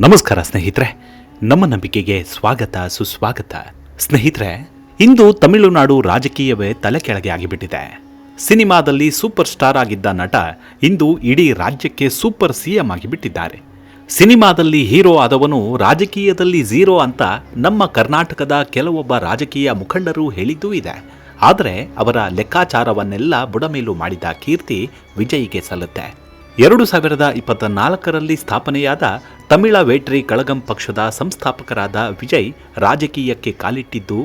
ನಮಸ್ಕಾರ ಸ್ನೇಹಿತರೆ, ನಮ್ಮ ನಂಬಿಕೆಗೆ ಸ್ವಾಗತ ಸುಸ್ವಾಗತ. ಸ್ನೇಹಿತರೆ, ಇಂದು ತಮಿಳುನಾಡು ರಾಜಕೀಯವೇ ತಲೆ ಕೆಳಗೆ ಆಗಿಬಿಟ್ಟಿದೆ. ಸಿನಿಮಾದಲ್ಲಿ ಸೂಪರ್ ಸ್ಟಾರ್ ಆಗಿದ್ದ ನಟ ಇಂದು ಇಡೀ ರಾಜ್ಯಕ್ಕೆ ಸೂಪರ್ ಸಿಎಂ ಆಗಿಬಿಟ್ಟಿದ್ದಾರೆ. ಸಿನಿಮಾದಲ್ಲಿ ಹೀರೋ ಆದವನು ರಾಜಕೀಯದಲ್ಲಿ ಝೀರೋ ಅಂತ ನಮ್ಮ ಕರ್ನಾಟಕದ ಕೆಲವೊಬ್ಬ ರಾಜಕೀಯ ಮುಖಂಡರು ಹೇಳಿದ್ದೂ ಇದೆ. ಆದರೆ ಅವರ ಲೆಕ್ಕಾಚಾರವನ್ನೆಲ್ಲ ಬುಡಮೇಲು ಮಾಡಿದ ಕೀರ್ತಿ ವಿಜಯ್ಗೆ ಸಲ್ಲುತ್ತೆ. 2024ರಲ್ಲಿ ಸ್ಥಾಪನೆಯಾದ ತಮಿಳ ವೇಟ್ರಿ ಕಳಗಂ ಪಕ್ಷದ ಸಂಸ್ಥಾಪಕರಾದ ವಿಜಯ್ ರಾಜಕೀಯಕ್ಕೆ ಕಾಲಿಟ್ಟಿದ್ದು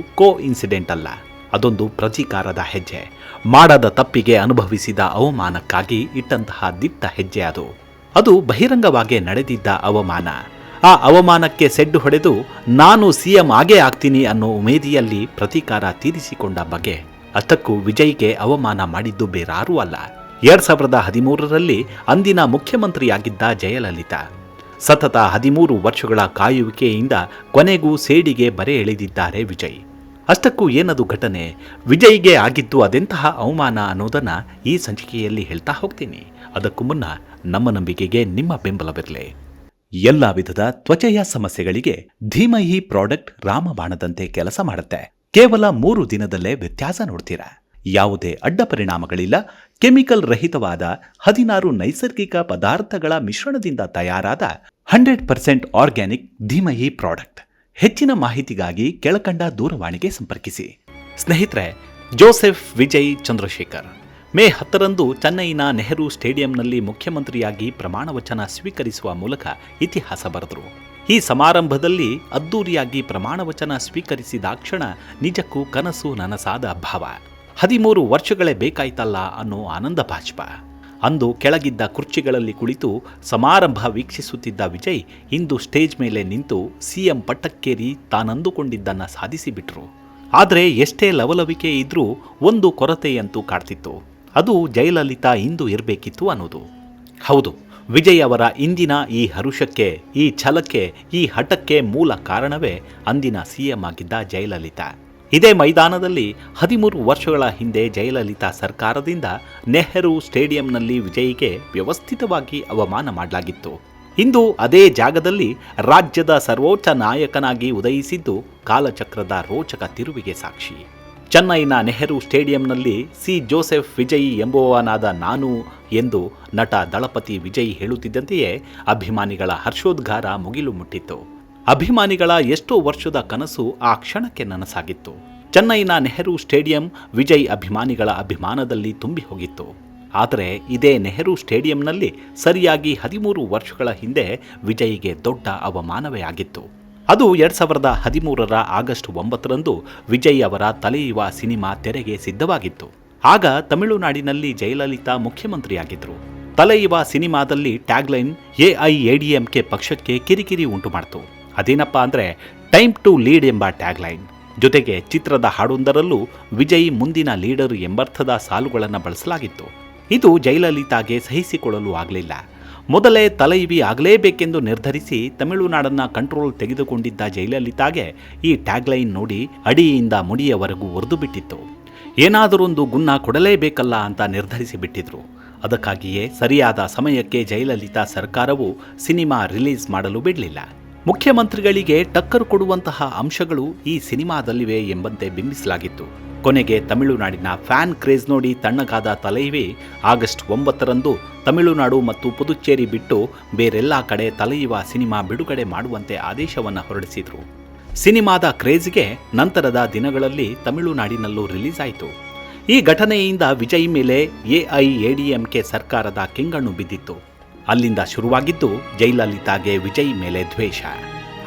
ಇನ್ಸಿಡೆಂಟ್ ಅಲ್ಲ. ಅದೊಂದು ಪ್ರತೀಕಾರದ ಹೆಜ್ಜೆ. ಮಾಡದ ತಪ್ಪಿಗೆ ಅನುಭವಿಸಿದ ಅವಮಾನಕ್ಕಾಗಿ ಇಟ್ಟಂತಹ ದಿಟ್ಟ ಹೆಜ್ಜೆ ಅದು ಬಹಿರಂಗವಾಗಿ ನಡೆದಿದ್ದ ಅವಮಾನ. ಆ ಅವಮಾನಕ್ಕೆ ಸೆಡ್ಡು ಹೊಡೆದು ನಾನು ಸಿಎಂ ಆಗೇ ಆಗ್ತೀನಿ ಅನ್ನೋ ಉಮೇದಿಯಲ್ಲಿ ಪ್ರತೀಕಾರ ತೀರಿಸಿಕೊಂಡ ಬಗೆ. ಅಷ್ಟಕ್ಕೂ ವಿಜಯ್ಗೆ ಅವಮಾನ ಮಾಡಿದ್ದು ಬೇರಾರೂ ಅಲ್ಲ, 2013ರಲ್ಲಿ ಅಂದಿನ ಮುಖ್ಯಮಂತ್ರಿಯಾಗಿದ್ದ ಜಯಲಲಿತಾ. ಸತತ 13 ವರ್ಷಗಳ ಕಾಯುವಿಕೆಯಿಂದ ಕೊನೆಗೂ ಸೇಡಿಗೆ ಬರೆ ಎಳೆದಿದ್ದಾರೆ ವಿಜಯ್. ಅಷ್ಟಕ್ಕೂ ಏನದು ಘಟನೆ, ವಿಜಯ್ಗೆ ಆಗಿದ್ದು ಅದೆಂತಹ ಅವಮಾನ ಅನ್ನೋದನ್ನು ಈ ಸಂಚಿಕೆಯಲ್ಲಿ ಹೇಳ್ತಾ ಹೋಗ್ತೀನಿ. ಅದಕ್ಕೂ ಮುನ್ನ ನಮ್ಮ ನಂಬಿಕೆಗೆ ನಿಮ್ಮ ಬೆಂಬಲವಿರಲಿ. ಎಲ್ಲ ವಿಧದ ತ್ವಚೆಯ ಸಮಸ್ಯೆಗಳಿಗೆ ಧೀಮಹಿ ಪ್ರಾಡಕ್ಟ್ ರಾಮಬಾಣದಂತೆ ಕೆಲಸ ಮಾಡುತ್ತೆ. ಕೇವಲ 3 ದಿನದಲ್ಲೇ ವ್ಯತ್ಯಾಸ ನೋಡ್ತೀರಾ. ಯಾವುದೇ ಅಡ್ಡ ಪರಿಣಾಮಗಳಿಲ್ಲ. ಕೆಮಿಕಲ್ ರಹಿತವಾದ 16 ನೈಸರ್ಗಿಕ ಪದಾರ್ಥಗಳ ಮಿಶ್ರಣದಿಂದ ತಯಾರಾದ 100% ಆರ್ಗ್ಯಾನಿಕ್ ಧೀಮಹಿ ಪ್ರಾಡಕ್ಟ್. ಹೆಚ್ಚಿನ ಮಾಹಿತಿಗಾಗಿ ಕೆಳಕಂಡ ದೂರವಾಣಿಗೆ ಸಂಪರ್ಕಿಸಿ. ಸ್ನೇಹಿತರೆ, ಜೋಸೆಫ್ ವಿಜಯ್ ಚಂದ್ರಶೇಖರ್ ಮೇ 10ರಂದು ಚೆನ್ನೈನ ನೆಹರು ಸ್ಟೇಡಿಯಂನಲ್ಲಿ ಮುಖ್ಯಮಂತ್ರಿಯಾಗಿ ಪ್ರಮಾಣವಚನ ಸ್ವೀಕರಿಸುವ ಮೂಲಕ ಇತಿಹಾಸ ಬರೆದರು. ಈ ಸಮಾರಂಭದಲ್ಲಿ ಅದ್ದೂರಿಯಾಗಿ ಪ್ರಮಾಣವಚನ ಸ್ವೀಕರಿಸಿದಾಕ್ಷಣ ನಿಜಕ್ಕೂ ಕನಸು ನನಸಾದ ಭಾವ. 13 ವರ್ಷಗಳೇ ಬೇಕಾಯ್ತಲ್ಲ ಅನ್ನೋ ಆನಂದ ಬಾಷ್ಪ. ಅಂದು ಕೆಳಗಿದ್ದ ಕುರ್ಚಿಗಳಲ್ಲಿ ಕುಳಿತು ಸಮಾರಂಭ ವೀಕ್ಷಿಸುತ್ತಿದ್ದ ವಿಜಯ್ ಇಂದು ಸ್ಟೇಜ್ ಮೇಲೆ ನಿಂತು ಸಿಎಂ ಪಟ್ಟಕ್ಕೇರಿ ತಾನಂದುಕೊಂಡಿದ್ದನ್ನು ಸಾಧಿಸಿಬಿಟ್ರು. ಆದರೆ ಎಷ್ಟೇ ಲವಲವಿಕೆ ಇದ್ರೂ ಒಂದು ಕೊರತೆಯಂತೂ ಕಾಡ್ತಿತ್ತು. ಅದು ಜಯಲಲಿತಾ ಇಂದು ಇರಬೇಕಿತ್ತು ಅನ್ನೋದು. ಹೌದು, ವಿಜಯ್ ಅವರ ಇಂದಿನ ಈ ಹರುಷಕ್ಕೆ, ಈ ಛಲಕ್ಕೆ, ಈ ಹಠಕ್ಕೆ ಮೂಲ ಕಾರಣವೇ ಅಂದಿನ ಸಿಎಂ ಆಗಿದ್ದ ಜಯಲಲಿತಾ. ಇದೇ ಮೈದಾನದಲ್ಲಿ 13 ವರ್ಷಗಳ ಹಿಂದೆ ಜಯಲಲಿತಾ ಸರ್ಕಾರದಿಂದ ನೆಹರು ಸ್ಟೇಡಿಯಂನಲ್ಲಿ ವಿಜಯ್ಗೆ ವ್ಯವಸ್ಥಿತವಾಗಿ ಅವಮಾನ ಮಾಡಲಾಗಿತ್ತು. ಇಂದು ಅದೇ ಜಾಗದಲ್ಲಿ ರಾಜ್ಯದ ಸರ್ವೋಚ್ಚ ನಾಯಕನಾಗಿ ಉದಯಿಸಿದ್ದು ಕಾಲಚಕ್ರದ ರೋಚಕ ತಿರುವಿಗೆ ಸಾಕ್ಷಿ. ಚೆನ್ನೈನ ನೆಹರು ಸ್ಟೇಡಿಯಂನಲ್ಲಿ ಸಿ ಜೋಸೆಫ್ ವಿಜಯ್ ಎಂಬುವನಾದ ನಾನು ಎಂದು ನಟ ದಳಪತಿ ವಿಜಯ್ ಹೇಳುತ್ತಿದ್ದಂತೆಯೇ ಅಭಿಮಾನಿಗಳ ಹರ್ಷೋದ್ಗಾರ ಮುಗಿಲು ಮುಟ್ಟಿತ್ತು. ಅಭಿಮಾನಿಗಳ ಎಷ್ಟೋ ವರ್ಷದ ಕನಸು ಆ ಕ್ಷಣಕ್ಕೆ ನನಸಾಗಿತ್ತು. ಚೆನ್ನೈನ ನೆಹರು ಸ್ಟೇಡಿಯಂ ವಿಜಯ್ ಅಭಿಮಾನಿಗಳ ಅಭಿಮಾನದಲ್ಲಿ ತುಂಬಿ ಹೋಗಿತ್ತು. ಆದರೆ ಇದೇ ನೆಹರು ಸ್ಟೇಡಿಯಂನಲ್ಲಿ ಸರಿಯಾಗಿ 13 ವರ್ಷಗಳ ಹಿಂದೆ ವಿಜಯ್ಗೆ ದೊಡ್ಡ ಅವಮಾನವೇ ಆಗಿತ್ತು. ಅದು 2013ರ ಆಗಸ್ಟ್ 9ರಂದು ವಿಜಯ್ ಅವರ ತಲೆಯುವ ಸಿನಿಮಾ ತೆರೆಗೆ ಸಿದ್ಧವಾಗಿತ್ತು. ಆಗ ತಮಿಳುನಾಡಿನಲ್ಲಿ ಜಯಲಲಿತಾ ಮುಖ್ಯಮಂತ್ರಿಯಾಗಿದ್ದರು. ತಲೆಯುವ ಸಿನಿಮಾದಲ್ಲಿ ಟ್ಯಾಗ್ಲೈನ್ AIADMK ಪಕ್ಷಕ್ಕೆ ಕಿರಿಕಿರಿ ಉಂಟು ಮಾಡಿತು. ಅದೇನಪ್ಪ ಅಂದರೆ ಟೈಮ್ ಟು ಲೀಡ್ ಎಂಬ ಟ್ಯಾಗ್ಲೈನ್. ಜೊತೆಗೆ ಚಿತ್ರದ ಹಾಡೊಂದರಲ್ಲೂ ವಿಜಯ್ ಮುಂದಿನ ಲೀಡರ್ ಎಂಬರ್ಥದ ಸಾಲುಗಳನ್ನು ಬಳಸಲಾಗಿತ್ತು. ಇದು ಜಯಲಲಿತಾಗೆ ಸಹಿಸಿಕೊಳ್ಳಲು ಆಗಲಿಲ್ಲ. ಮೊದಲೇ ತಲೈವಿ ಆಗಲೇಬೇಕೆಂದು ನಿರ್ಧರಿಸಿ ತಮಿಳುನಾಡನ್ನು ಕಂಟ್ರೋಲ್ ತೆಗೆದುಕೊಂಡಿದ್ದ ಜಯಲಲಿತಾಗೆ ಈ ಟ್ಯಾಗ್ಲೈನ್ ನೋಡಿ ಅಡಿಯಿಂದ ಮುಡಿಯವರೆಗೂ ಒರೆದು ಬಿಟ್ಟಿತ್ತು. ಏನಾದರೊಂದು ಗುನ್ನ ಕೊಡಲೇಬೇಕಲ್ಲ ಅಂತ ನಿರ್ಧರಿಸಿ ಬಿಟ್ಟಿದ್ರು. ಅದಕ್ಕಾಗಿಯೇ ಸರಿಯಾದ ಸಮಯಕ್ಕೆ ಜಯಲಲಿತಾ ಸರ್ಕಾರವು ಸಿನಿಮಾ ರಿಲೀಸ್ ಮಾಡಲು ಬಿಡಲಿಲ್ಲ. ಮುಖ್ಯಮಂತ್ರಿಗಳಿಗೆ ಟಕ್ಕರು ಕೊಡುವಂತಹ ಅಂಶಗಳು ಈ ಸಿನಿಮಾದಲ್ಲಿವೆ ಎಂಬಂತೆ ಬಿಂಬಿಸಲಾಗಿತ್ತು. ಕೊನೆಗೆ ತಮಿಳುನಾಡಿನ ಫ್ಯಾನ್ ಕ್ರೇಜ್ ನೋಡಿ ತಣ್ಣಗಾದ ತಲೈವಿ ಆಗಸ್ಟ್ 9ರಂದು ತಮಿಳುನಾಡು ಮತ್ತು ಪುದುಚೇರಿ ಬಿಟ್ಟು ಬೇರೆಲ್ಲ ಕಡೆ ತಲೆಯುವ ಸಿನಿಮಾ ಬಿಡುಗಡೆ ಮಾಡುವಂತೆ ಆದೇಶವನ್ನು ಹೊರಡಿಸಿದರು. ಸಿನಿಮಾದ ಕ್ರೇಜ್ಗೆ ನಂತರದ ದಿನಗಳಲ್ಲಿ ತಮಿಳುನಾಡಿನಲ್ಲೂ ರಿಲೀಸ್ ಆಯಿತು. ಈ ಘಟನೆಯಿಂದ ವಿಜಯ್ ಮೇಲೆ AIADMK ಸರ್ಕಾರದ ಕೆಂಗಣ್ಣು ಬಿದ್ದಿತ್ತು. ಅಲ್ಲಿಂದ ಶುರುವಾಗಿದ್ದು ಜಯಲಲಿತಾಗೆ ವಿಜಯ್ ಮೇಲೆ ದ್ವೇಷ.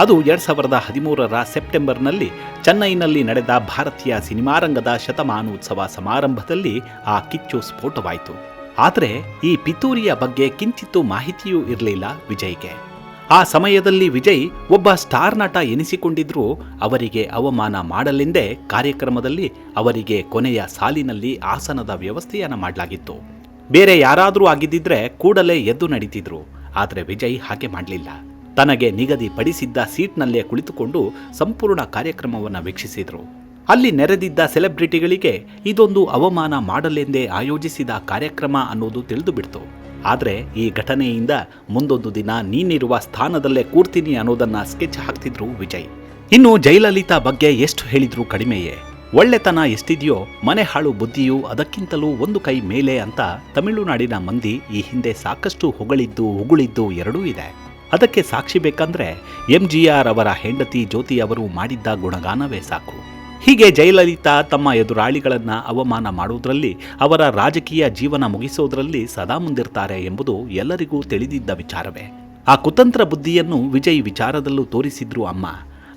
ಅದು 2013ರ ಸೆಪ್ಟೆಂಬರ್ನಲ್ಲಿ ಚೆನ್ನೈನಲ್ಲಿ ನಡೆದ ಭಾರತೀಯ ಸಿನಿಮಾರಂಗದ ಶತಮಾನೋತ್ಸವ ಸಮಾರಂಭದಲ್ಲಿ ಆ ಕಿಚ್ಚು ಸ್ಫೋಟವಾಯಿತು. ಆದರೆ ಈ ಪಿತೂರಿಯ ಬಗ್ಗೆ ಕಿಂಚಿತ್ತೂ ಮಾಹಿತಿಯೂ ಇರಲಿಲ್ಲ ವಿಜಯ್ಗೆ. ಆ ಸಮಯದಲ್ಲಿ ವಿಜಯ್ ಒಬ್ಬ ಸ್ಟಾರ್ ನಟ ಎನಿಸಿಕೊಂಡಿದ್ರೂ ಅವರಿಗೆ ಅವಮಾನ ಮಾಡಲೆಂದೇ ಕಾರ್ಯಕ್ರಮದಲ್ಲಿ ಅವರಿಗೆ ಕೊನೆಯ ಸಾಲಿನಲ್ಲಿ ಆಸನದ ವ್ಯವಸ್ಥೆಯನ್ನು ಮಾಡಲಾಗಿತ್ತು. ಬೇರೆ ಯಾರಾದರೂ ಆಗಿದ್ದಿದ್ರೆ ಕೂಡಲೇ ಎದ್ದು ನಡೀತಿದ್ರು. ಆದರೆ ವಿಜಯ್ ಹಾಗೆ ಮಾಡಲಿಲ್ಲ. ತನಗೆ ನಿಗದಿಪಡಿಸಿದ್ದ ಸೀಟ್ನಲ್ಲೇ ಕುಳಿತುಕೊಂಡು ಸಂಪೂರ್ಣ ಕಾರ್ಯಕ್ರಮವನ್ನು ವೀಕ್ಷಿಸಿದರು. ಅಲ್ಲಿ ನೆರೆದಿದ್ದ ಸೆಲೆಬ್ರಿಟಿಗಳಿಗೆ ಇದೊಂದು ಅವಮಾನ ಮಾಡಲೆಂದೇ ಆಯೋಜಿಸಿದ ಕಾರ್ಯಕ್ರಮ ಅನ್ನೋದು ತಿಳಿದು ಬಿಡ್ತು. ಆದರೆ ಈ ಘಟನೆಯಿಂದ ಮುಂದೊಂದು ದಿನ ನೀನಿರುವ ಸ್ಥಾನದಲ್ಲೇ ಕೂರ್ತೀನಿ ಅನ್ನೋದನ್ನ ಸ್ಕೆಚ್ ಹಾಕ್ತಿದ್ರು ವಿಜಯ್. ಇನ್ನು ಜಯಲಲಿತಾ ಬಗ್ಗೆ ಎಷ್ಟು ಹೇಳಿದ್ರೂ ಕಡಿಮೆಯೇ. ಒಳ್ಳೆತನ ಎಷ್ಟಿದೆಯೋ ಮನೆ ಹಾಳು ಬುದ್ಧಿಯೂ ಅದಕ್ಕಿಂತಲೂ ಒಂದು ಕೈ ಮೇಲೆ ಅಂತ ತಮಿಳುನಾಡಿನ ಮಂದಿ ಈ ಹಿಂದೆ ಸಾಕಷ್ಟು ಉಗುಳಿದ್ದು ಎರಡೂ ಇದೆ. ಅದಕ್ಕೆ ಸಾಕ್ಷಿ ಬೇಕಂದ್ರೆ MGR ಅವರ ಹೆಂಡತಿ ಜ್ಯೋತಿ ಅವರು ಮಾಡಿದ್ದ ಗುಣಗಾನವೇ ಸಾಕು. ಹೀಗೆ ಜಯಲಲಿತಾ ತಮ್ಮ ಎದುರಾಳಿಗಳನ್ನ ಅವಮಾನ ಮಾಡುವುದರಲ್ಲಿ, ಅವರ ರಾಜಕೀಯ ಜೀವನ ಮುಗಿಸೋದ್ರಲ್ಲಿ ಸದಾ ಮುಂದಿರ್ತಾರೆ ಎಂಬುದು ಎಲ್ಲರಿಗೂ ತಿಳಿದಿದ್ದ ವಿಚಾರವೇ. ಆ ಕುತಂತ್ರ ಬುದ್ಧಿಯನ್ನು ವಿಜಯ್ ವಿಚಾರದಲ್ಲೂ ತೋರಿಸಿದ್ರು ಅಮ್ಮ.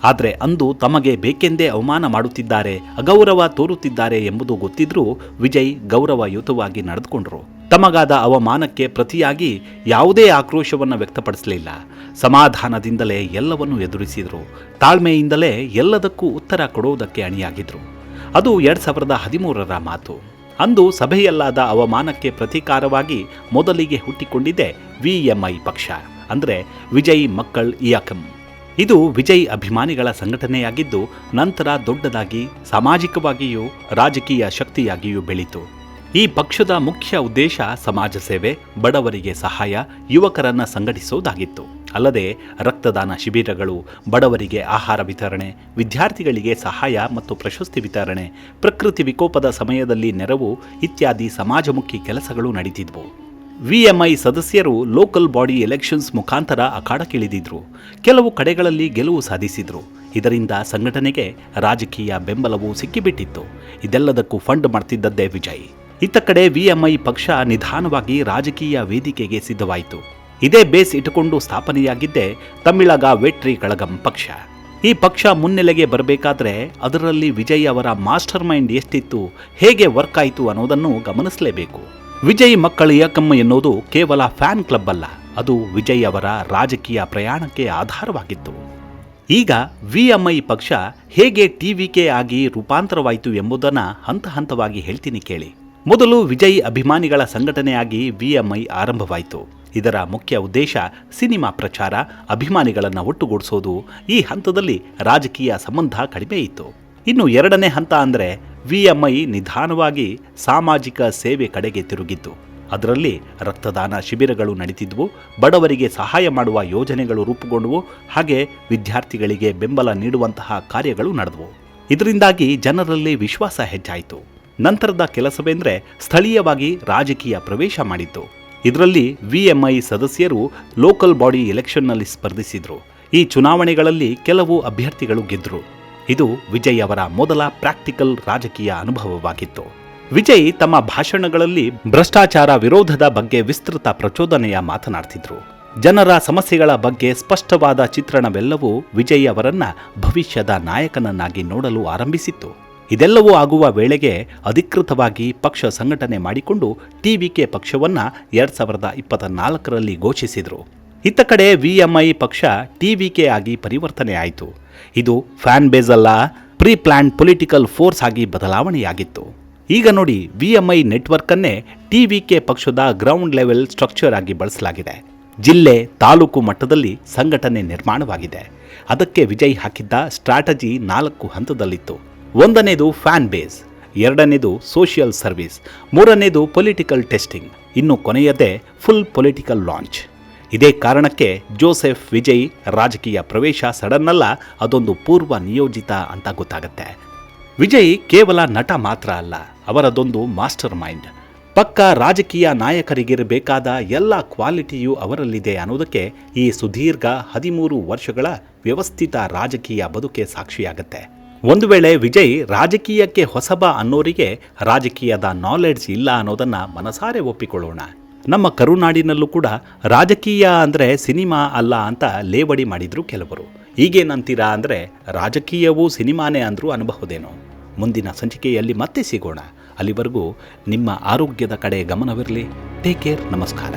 ಆದರೆ ಅಂದು ತಮಗೆ ಬೇಕೆಂದೇ ಅವಮಾನ ಮಾಡುತ್ತಿದ್ದಾರೆ, ಅಗೌರವ ತೋರುತ್ತಿದ್ದಾರೆ ಎಂಬುದು ಗೊತ್ತಿದ್ರೂ ವಿಜಯ್ ಗೌರವಯುತವಾಗಿ ನಡೆದುಕೊಂಡ್ರು. ತಮಗಾದ ಅವಮಾನಕ್ಕೆ ಪ್ರತಿಯಾಗಿ ಯಾವುದೇ ಆಕ್ರೋಶವನ್ನು ವ್ಯಕ್ತಪಡಿಸಲಿಲ್ಲ. ಸಮಾಧಾನದಿಂದಲೇ ಎಲ್ಲವನ್ನೂ ಎದುರಿಸಿದ್ರು. ತಾಳ್ಮೆಯಿಂದಲೇ ಎಲ್ಲದಕ್ಕೂ ಉತ್ತರ ಕೊಡುವುದಕ್ಕೆ ಅಣಿಯಾಗಿದ್ರು. ಅದು 2013ರ ಮಾತು. ಅಂದು ಸಭೆಯಲ್ಲಾದ ಅವಮಾನಕ್ಕೆ ಪ್ರತೀಕಾರವಾಗಿ ಮೊದಲಿಗೆ ಹುಟ್ಟಿಕೊಂಡಿದ್ದೆ VMI ಪಕ್ಷ, ಅಂದರೆ ವಿಜಯ್ ಮಕ್ಕಳ್ ಇಯಕಂ. ಇದು ವಿಜಯ್ ಅಭಿಮಾನಿಗಳ ಸಂಘಟನೆಯಾಗಿದ್ದು ನಂತರ ದೊಡ್ಡದಾಗಿ ಸಾಮಾಜಿಕವಾಗಿಯೂ ರಾಜಕೀಯ ಶಕ್ತಿಯಾಗಿಯೂ ಬೆಳೀತು. ಈ ಪಕ್ಷದ ಮುಖ್ಯ ಉದ್ದೇಶ ಸಮಾಜ ಸೇವೆ, ಬಡವರಿಗೆ ಸಹಾಯ, ಯುವಕರನ್ನ ಸಂಘಟಿಸೋದಾಗಿತ್ತು. ಅಲ್ಲದೆ ರಕ್ತದಾನ ಶಿಬಿರಗಳು, ಬಡವರಿಗೆ ಆಹಾರ ವಿತರಣೆ, ವಿದ್ಯಾರ್ಥಿಗಳಿಗೆ ಸಹಾಯ ಮತ್ತು ಪ್ರಶಸ್ತಿ ವಿತರಣೆ, ಪ್ರಕೃತಿ ವಿಕೋಪದ ಸಮಯದಲ್ಲಿ ನೆರವು ಇತ್ಯಾದಿ ಸಮಾಜಮುಖಿ ಕೆಲಸಗಳು ನಡೀತಿದ್ವು. VMI ಸದಸ್ಯರು ಲೋಕಲ್ ಬಾಡಿ ಎಲೆಕ್ಷನ್ಸ್ ಮುಖಾಂತರ ಅಖಾಡಕ್ಕಿಳಿದಿದ್ರು. ಕೆಲವು ಕಡೆಗಳಲ್ಲಿ ಗೆಲುವು ಸಾಧಿಸಿದ್ರು. ಇದರಿಂದ ಸಂಘಟನೆಗೆ ರಾಜಕೀಯ ಬೆಂಬಲವೂ ಸಿಕ್ಕಿಬಿಟ್ಟಿತ್ತು. ಇದೆಲ್ಲದಕ್ಕೂ ಫಂಡ್ ಮಾಡ್ತಿದ್ದದ್ದೇ ವಿಜಯ್. ಇತ್ತ ಕಡೆ VMI ಪಕ್ಷ ನಿಧಾನವಾಗಿ ರಾಜಕೀಯ ವೇದಿಕೆಗೆ ಸಿದ್ಧವಾಯಿತು. ಇದೇ ಬೇಸ್ ಇಟ್ಟುಕೊಂಡು ಸ್ಥಾಪನೆಯಾಗಿದ್ದೇ ತಮಿಳಗ ವೆಟ್ರಿ ಕಳಗಂ ಪಕ್ಷ. ಈ ಪಕ್ಷ ಮುನ್ನೆಲೆಗೆ ಬರಬೇಕಾದ್ರೆ ಅದರಲ್ಲಿ ವಿಜಯ್ ಅವರ ಮಾಸ್ಟರ್ ಮೈಂಡ್ ಎಷ್ಟಿತ್ತು, ಹೇಗೆ ವರ್ಕ್ ಆಯಿತು ಅನ್ನೋದನ್ನು ಗಮನಿಸಲೇಬೇಕು. ವಿಜಯ್ ಮಕ್ಕಳ ಇಯಕಂ ಎನ್ನುವುದು ಕೇವಲ ಫ್ಯಾನ್ ಕ್ಲಬ್ ಅಲ್ಲ, ಅದು ವಿಜಯ್ ಅವರ ರಾಜಕೀಯ ಪ್ರಯಾಣಕ್ಕೆ ಆಧಾರವಾಗಿತ್ತು. ಈಗ VMI ಪಕ್ಷ ಹೇಗೆ TVK ಆಗಿ ರೂಪಾಂತರವಾಯಿತು ಎಂಬುದನ್ನು ಹಂತ ಹಂತವಾಗಿ ಹೇಳ್ತೀನಿ ಕೇಳಿ. ಮೊದಲು ವಿಜಯ್ ಅಭಿಮಾನಿಗಳ ಸಂಘಟನೆಯಾಗಿ VMI ಆರಂಭವಾಯಿತು. ಇದರ ಮುಖ್ಯ ಉದ್ದೇಶ ಸಿನಿಮಾ ಪ್ರಚಾರ, ಅಭಿಮಾನಿಗಳನ್ನು ಒಟ್ಟುಗೂಡಿಸೋದು. ಈ ಹಂತದಲ್ಲಿ ರಾಜಕೀಯ ಸಂಬಂಧ ಕಡಿಮೆ ಇತ್ತು. ಇನ್ನು ಎರಡನೇ ಹಂತ ಅಂದರೆ VMI ನಿಧಾನವಾಗಿ ಸಾಮಾಜಿಕ ಸೇವೆ ಕಡೆಗೆ ತಿರುಗಿತ್ತು. ಅದರಲ್ಲಿ ರಕ್ತದಾನ ಶಿಬಿರಗಳು ನಡೀತಿದ್ವು, ಬಡವರಿಗೆ ಸಹಾಯ ಮಾಡುವ ಯೋಜನೆಗಳು ರೂಪುಗೊಂಡವು, ಹಾಗೆ ವಿದ್ಯಾರ್ಥಿಗಳಿಗೆ ಬೆಂಬಲ ನೀಡುವಂತಹ ಕಾರ್ಯಗಳು ನಡೆದವು. ಇದರಿಂದಾಗಿ ಜನರಲ್ಲಿ ವಿಶ್ವಾಸ ಹೆಚ್ಚಾಯಿತು. ನಂತರದ ಕೆಲಸವೆಂದರೆ ಸ್ಥಳೀಯವಾಗಿ ರಾಜಕೀಯ ಪ್ರವೇಶ ಮಾಡಿತ್ತು. ಇದರಲ್ಲಿ VMI ಸದಸ್ಯರು ಲೋಕಲ್ ಬಾಡಿ ಎಲೆಕ್ಷನ್ನಲ್ಲಿ ಸ್ಪರ್ಧಿಸಿದ್ರು. ಈ ಚುನಾವಣೆಗಳಲ್ಲಿ ಕೆಲವು ಅಭ್ಯರ್ಥಿಗಳು ಗೆದ್ದರು. ಇದು ವಿಜಯ್ ಅವರ ಮೊದಲ ಪ್ರಾಕ್ಟಿಕಲ್ ರಾಜಕೀಯ ಅನುಭವವಾಗಿತ್ತು. ವಿಜಯ್ ತಮ್ಮ ಭಾಷಣಗಳಲ್ಲಿ ಭ್ರಷ್ಟಾಚಾರ ವಿರೋಧದ ಬಗ್ಗೆ ವಿಸ್ತೃತ ಪ್ರಚೋದನೆಯ ಮಾತನಾಡ್ತಿದ್ರು. ಜನರ ಸಮಸ್ಯೆಗಳ ಬಗ್ಗೆ ಸ್ಪಷ್ಟವಾದ ಚಿತ್ರಣವೆಲ್ಲವೂ ವಿಜಯ್ ಅವರನ್ನ ಭವಿಷ್ಯದ ನಾಯಕನನ್ನಾಗಿ ನೋಡಲು ಆರಂಭಿಸಿತ್ತು. ಇದೆಲ್ಲವೂ ಆಗುವ ವೇಳೆಗೆ ಅಧಿಕೃತವಾಗಿ ಪಕ್ಷ ಸಂಘಟನೆ ಮಾಡಿಕೊಂಡು TVK ಪಕ್ಷವನ್ನ 2024ರಲ್ಲಿ ಘೋಷಿಸಿದರು. ಇತ್ತ ಕಡೆ VMI ಪಕ್ಷ TVK ಆಗಿ ಪರಿವರ್ತನೆ ಆಯಿತು. ಇದು ಫ್ಯಾನ್ ಬೇಸ್ ಅಲ್ಲ, ಪ್ರೀ ಪ್ಲಾನ್ ಪೊಲಿಟಿಕಲ್ ಫೋರ್ಸ್ ಆಗಿ ಬದಲಾವಣೆಯಾಗಿತ್ತು. ಈಗ ನೋಡಿ, VMI ನೆಟ್ವರ್ಕನ್ನೇ TVK ಪಕ್ಷದ ಗ್ರೌಂಡ್ ಲೆವೆಲ್ ಸ್ಟ್ರಕ್ಚರ್ ಆಗಿ ಬಳಸಲಾಗಿದೆ. ಜಿಲ್ಲೆ, ತಾಲೂಕು ಮಟ್ಟದಲ್ಲಿ ಸಂಘಟನೆ ನಿರ್ಮಾಣವಾಗಿದೆ. ಅದಕ್ಕೆ ವಿಜಯ್ ಹಾಕಿದ್ದ ಸ್ಟ್ರಾಟಜಿ 4 ಹಂತದಲ್ಲಿತ್ತು. ಒಂದನೇದು ಫ್ಯಾನ್ ಬೇಸ್, ಎರಡನೇದು ಸೋಷಿಯಲ್ ಸರ್ವಿಸ್, ಮೂರನೇದು ಪೊಲಿಟಿಕಲ್ ಟೆಸ್ಟಿಂಗ್, ಇನ್ನು ಕೊನೆಯದೇ ಫುಲ್ ಪೊಲಿಟಿಕಲ್ ಲಾಂಚ್. ಇದೇ ಕಾರಣಕ್ಕೆ ಜೋಸೆಫ್ ವಿಜಯ್ ರಾಜಕೀಯ ಪ್ರವೇಶ ಸಡನ್ನಲ್ಲ, ಅದೊಂದು ಪೂರ್ವ ನಿಯೋಜಿತ ಅಂತ ಗೊತ್ತಾಗುತ್ತೆ. ವಿಜಯ್ ಕೇವಲ ನಟ ಮಾತ್ರ ಅಲ್ಲ, ಅವರದೊಂದು ಮಾಸ್ಟರ್ ಮೈಂಡ್. ಪಕ್ಕ ರಾಜಕೀಯ ನಾಯಕರಿಗಿರಬೇಕಾದ ಎಲ್ಲ ಕ್ವಾಲಿಟಿಯೂ ಅವರಲ್ಲಿದೆ ಅನ್ನೋದಕ್ಕೆ ಈ ಸುದೀರ್ಘ 13 ವರ್ಷಗಳ ವ್ಯವಸ್ಥಿತ ರಾಜಕೀಯ ಬದುಕೆ ಸಾಕ್ಷಿಯಾಗತ್ತೆ. ಒಂದು ವೇಳೆ ವಿಜಯ್ ರಾಜಕೀಯಕ್ಕೆ ಹೊಸಬ ಅನ್ನೋರಿಗೆ ರಾಜಕೀಯದ ನಾಲೆಡ್ಜ್ ಇಲ್ಲ ಅನ್ನೋದನ್ನ ಮನಸಾರೆ ಒಪ್ಪಿಕೊಳ್ಳೋಣ. ನಮ್ಮ ಕರುನಾಡಿನಲ್ಲೂ ಕೂಡ ರಾಜಕೀಯ ಅಂದರೆ ಸಿನಿಮಾ ಅಲ್ಲ ಅಂತ ಲೇವಡಿ ಮಾಡಿದ್ರು ಕೆಲವರು. ಈಗೇನಂತೀರಾ ಅಂದರೆ ರಾಜಕೀಯವೂ ಸಿನಿಮಾನೇ ಅಂದರೂ ಅನ್ಬಹುದೇನೋ. ಮುಂದಿನ ಸಂಚಿಕೆಯಲ್ಲಿ ಮತ್ತೆ ಸಿಗೋಣ. ಅಲ್ಲಿವರೆಗೂ ನಿಮ್ಮ ಆರೋಗ್ಯದ ಕಡೆ ಗಮನವಿರಲಿ. Take care. ನಮಸ್ಕಾರ.